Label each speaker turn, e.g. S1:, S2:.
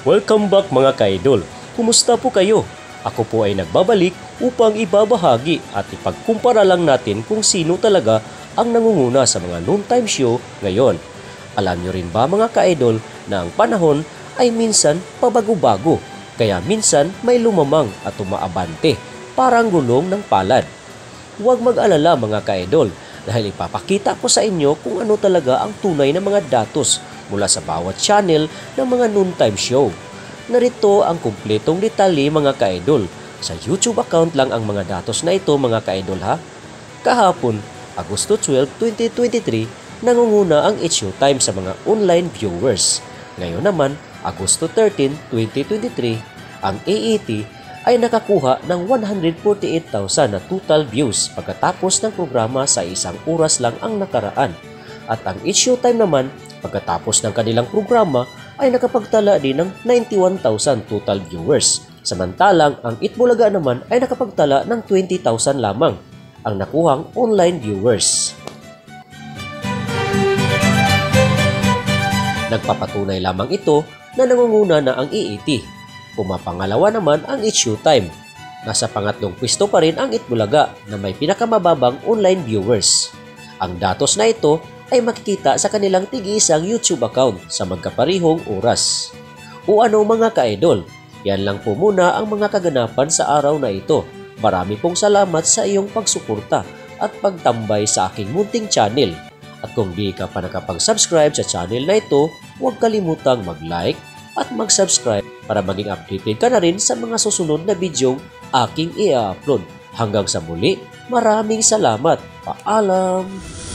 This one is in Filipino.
S1: Welcome back mga ka-idol. Kumusta po kayo? Ako po ay nagbabalik upang ibabahagi at ipagkumpara lang natin kung sino talaga ang nangunguna sa mga noontime show ngayon. Alam nyo rin ba mga ka-idol na ang panahon ay minsan pabago-bago, kaya minsan may lumamang at umaabante, parang gulong ng palad. Huwag mag-alala mga ka-idol dahil ipapakita ko sa inyo kung ano talaga ang tunay na mga datos mula sa bawat channel ng mga noontime show. Narito ang kumpletong detalye mga ka-idol. Sa YouTube account lang ang mga datos na ito mga ka-idol ha. Kahapon, Agosto 12, 2023, nangunguna ang It's Showtime sa mga online viewers. Ngayon naman, Agosto 13, 2023, ang AET ay nakakuha ng 148,000 na total views pagkatapos ng programa sa isang oras lang ang nakaraan. At ang It's Showtime naman, pagkatapos ng kanilang programa, ay nakapagtala din ng 91,000 total viewers. Samantalang ang Itbulaga naman ay nakapagtala ng 20,000 lamang ang nakuhang online viewers. Nagpapatunay lamang ito na nangunguna na ang AET. Pumapangalawa naman ang It's Showtime. Nasa pangatlong pwesto pa rin ang Itbulaga na may pinakamababang online viewers. Ang datos na ito ay makikita sa kanilang tig-iisang YouTube account sa magkaparihong oras. O ano mga ka-idol, yan lang po muna ang mga kaganapan sa araw na ito. Marami pong salamat sa iyong pagsuporta at pagtambay sa aking munting channel. At kung di ka pa nakapag-subscribe sa channel na ito, huwag kalimutang mag-like at mag-subscribe para maging updated ka na rin sa mga susunod na bidyong aking i-upload. Hanggang sa muli, maraming salamat. Paalam!